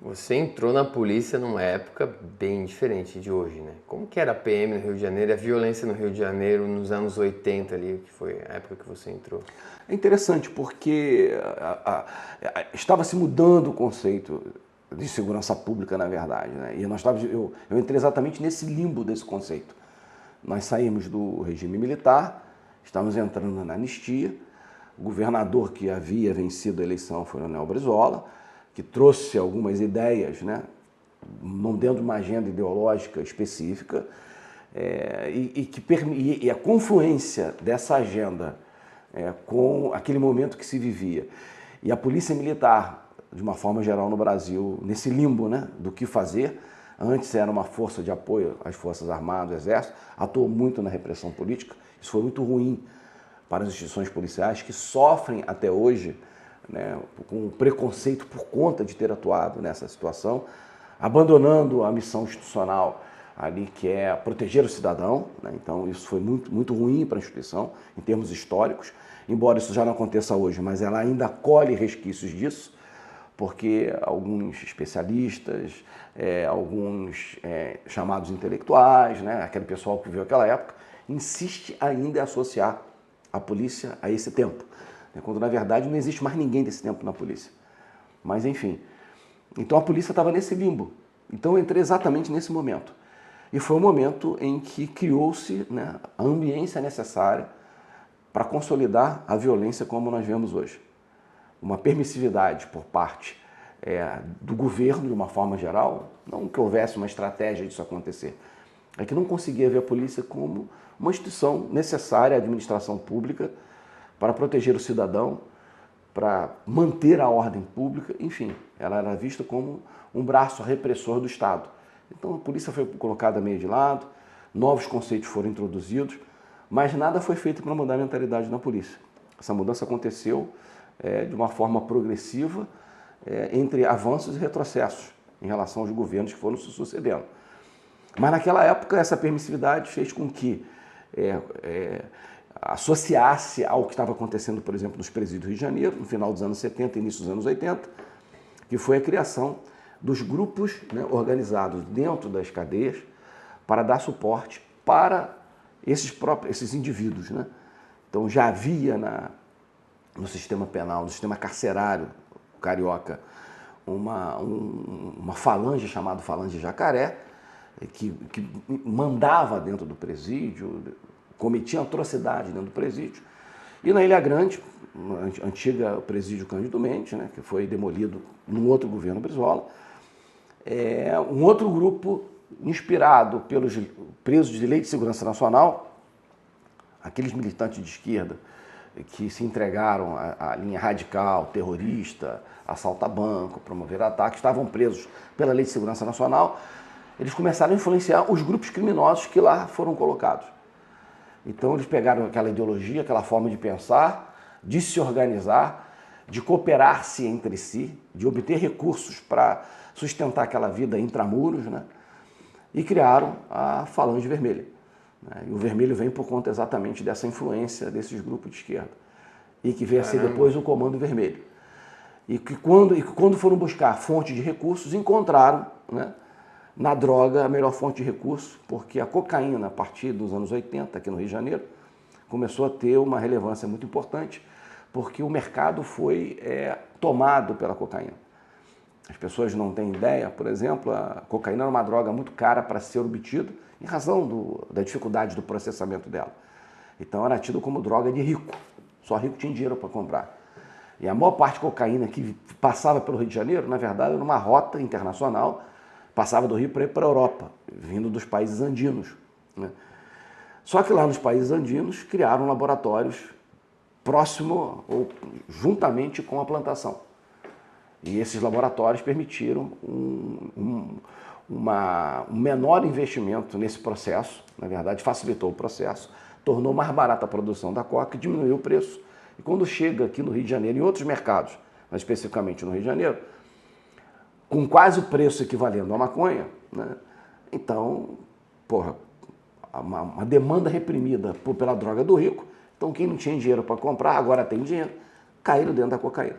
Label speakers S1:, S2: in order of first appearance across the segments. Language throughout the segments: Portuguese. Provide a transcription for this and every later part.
S1: Você entrou na polícia numa época bem diferente de hoje, né? Como que era a PM no Rio de Janeiro, a violência no Rio de Janeiro nos anos 80 ali, que foi a época que você entrou?
S2: É interessante porque estava se mudando o conceito de segurança pública, na verdade, né? E eu entrei exatamente nesse limbo desse conceito. Nós saímos do regime militar, estávamos entrando na anistia. O governador que havia vencido a eleição foi o Leonel Brizola, que trouxe algumas ideias, né, não dentro de uma agenda ideológica específica, e a confluência dessa agenda com aquele momento que se vivia. E a polícia militar, de uma forma geral no Brasil, nesse limbo, né, do que fazer. Antes era uma força de apoio às Forças Armadas, ao Exército, atuou muito na repressão política. Isso foi muito ruim para as instituições policiais, que sofrem até hoje, né, com preconceito por conta de ter atuado nessa situação, abandonando a missão institucional ali, que é proteger o cidadão, né? Então isso foi muito ruim para a instituição, em termos históricos, embora isso já não aconteça hoje, mas ela ainda colhe resquícios disso, porque alguns especialistas, alguns chamados intelectuais, né, aquele pessoal que viveu aquela época, insiste ainda em associar a polícia a esse tempo, quando na verdade não existe mais ninguém desse tempo na polícia. Mas enfim, então a polícia estava nesse limbo. Então eu entrei exatamente nesse momento. E foi o momento em que criou-se, né, a ambiência necessária para consolidar a violência como nós vemos hoje. Uma permissividade por parte do governo, de uma forma geral, não que houvesse uma estratégia disso acontecer, é que não conseguia ver a polícia como uma instituição necessária à administração pública para proteger o cidadão, para manter a ordem pública, enfim, ela era vista como um braço repressor do Estado. Então a polícia foi colocada meio de lado, novos conceitos foram introduzidos, mas nada foi feito para mudar a mentalidade na polícia. Essa mudança aconteceu de uma forma progressiva, entre avanços e retrocessos em relação aos governos que foram se sucedendo. Mas naquela época essa permissividade fez com que associasse ao que estava acontecendo, por exemplo, nos presídios do Rio de Janeiro, no final dos anos 70 e início dos anos 80, que foi a criação dos grupos, né, organizados dentro das cadeias para dar suporte para esses indivíduos, né? Então já havia no sistema penal, no sistema carcerário carioca, uma falange chamada Falange Jacaré, que mandava dentro do presídio, cometia atrocidade dentro do presídio. E na Ilha Grande, antiga presídio Cândido Mendes, né, que foi demolido num outro governo Brizola, um outro grupo inspirado pelos presos de Lei de Segurança Nacional, aqueles militantes de esquerda que se entregaram à linha radical, terrorista, assaltar banco, promover ataques, estavam presos pela Lei de Segurança Nacional, eles começaram a influenciar os grupos criminosos que lá foram colocados. Então eles pegaram aquela ideologia, aquela forma de pensar, de se organizar, de cooperar-se entre si, de obter recursos para sustentar aquela vida intramuros, né? E criaram a Falange Vermelha. E o vermelho vem por conta exatamente dessa influência desses grupos de esquerda. E que veio a ser depois o Comando Vermelho. E que quando foram buscar fonte de recursos, encontraram, né, na droga a melhor fonte de recursos, porque a cocaína, a partir dos anos 80, aqui no Rio de Janeiro, começou a ter uma relevância muito importante, porque o mercado foi tomado pela cocaína. As pessoas não têm ideia, por exemplo, a cocaína era uma droga muito cara para ser obtida, em razão da dificuldade do processamento dela. Então era tido como droga de rico, só rico tinha dinheiro para comprar. E a maior parte de cocaína que passava pelo Rio de Janeiro, na verdade, era uma rota internacional, passava do Rio para ir para a Europa, vindo dos países andinos, né? Só que lá nos países andinos criaram laboratórios próximo ou juntamente com a plantação. E esses laboratórios permitiram um menor investimento nesse processo, na verdade facilitou o processo, tornou mais barata a produção da coca e diminuiu o preço. E quando chega aqui no Rio de Janeiro, em outros mercados, mas especificamente no Rio de Janeiro, com quase o preço equivalendo à maconha, né? Então, uma demanda reprimida pela droga do rico, então quem não tinha dinheiro para comprar, agora tem dinheiro, caíram dentro da cocaína.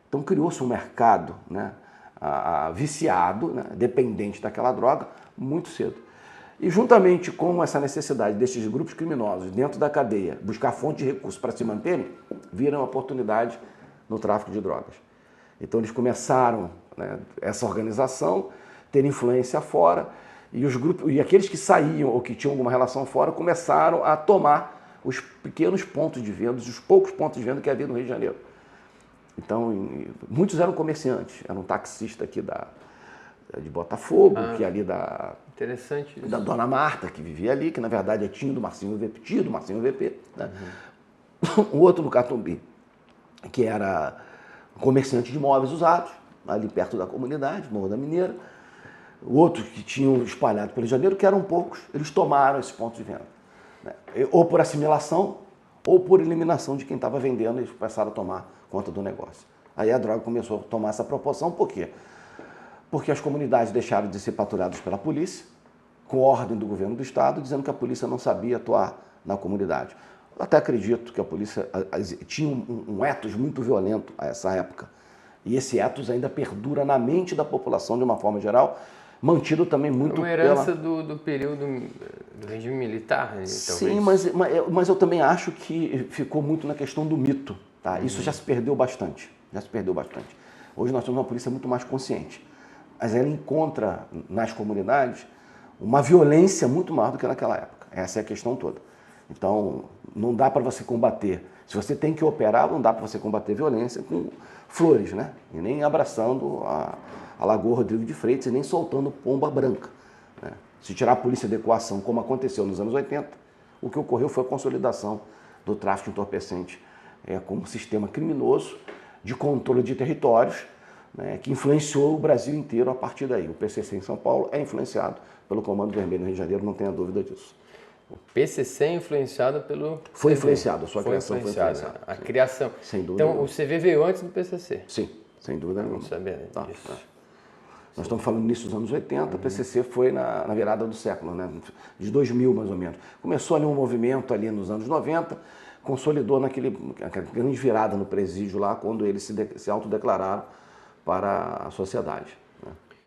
S2: Então criou-se um mercado, né, viciado, né, dependente daquela droga, muito cedo. E juntamente com essa necessidade desses grupos criminosos dentro da cadeia buscar fonte de recursos para se manterem, viram oportunidade no tráfico de drogas. Então eles começaram, né, essa organização, ter influência fora, e os grupos, e aqueles que saíam ou que tinham alguma relação fora começaram a tomar os pequenos pontos de venda, os poucos pontos de venda que havia no Rio de Janeiro. Então, muitos eram comerciantes, era um taxista aqui de Botafogo, que ali
S1: interessante isso.
S2: da Dona Marta, que vivia ali, que na verdade é tio do Marcinho VP, né? O outro no Catumbi, que era comerciante de imóveis usados, ali perto da comunidade, Morro da Mineira. O outro que tinham espalhado pelo Rio de Janeiro, que eram poucos, eles tomaram esses pontos de venda, né? Ou por assimilação, ou por eliminação de quem estava vendendo, eles começaram a tomar conta do negócio. Aí a droga começou a tomar essa proporção, por quê? Porque as comunidades deixaram de ser patrulhadas pela polícia, com ordem do governo do estado, dizendo que a polícia não sabia atuar na comunidade. Eu até acredito que a polícia tinha um ethos muito violento a essa época. E esse ethos ainda perdura na mente da população de uma forma geral, mantido também muito
S1: uma herança do período do regime militar, talvez.
S2: Sim, mas eu também acho que ficou muito na questão do mito. Tá? Isso já se perdeu bastante. Hoje nós temos uma polícia muito mais consciente. Mas ela encontra nas comunidades uma violência muito maior do que naquela época. Essa é a questão toda. Então, não dá para você combater. Se você tem que operar, não dá para você combater violência com flores, né? E nem abraçando a Lagoa Rodrigo de Freitas e nem soltando pomba branca, né? Se tirar a polícia da equação, como aconteceu nos anos 80, o que ocorreu foi a consolidação do tráfico entorpecente como sistema criminoso de controle de territórios, né, que influenciou o Brasil inteiro a partir daí. O PCC em São Paulo é influenciado pelo Comando Vermelho no Rio de Janeiro, não tenha dúvida disso.
S1: O PCC é influenciado pelo...
S2: Foi influenciado, a sua criação foi influenciada.
S1: A criação.
S2: Sem dúvida.
S1: Então, o CV veio antes do PCC?
S2: Sim, sem dúvida nenhuma.
S1: Não sabia disso.
S2: Nós estamos falando nisso dos anos 80, o PCC foi na virada do século, né? De 2000 mais ou menos. Começou ali um movimento ali nos anos 90, consolidou naquela grande virada no presídio lá, quando eles se autodeclararam para a sociedade.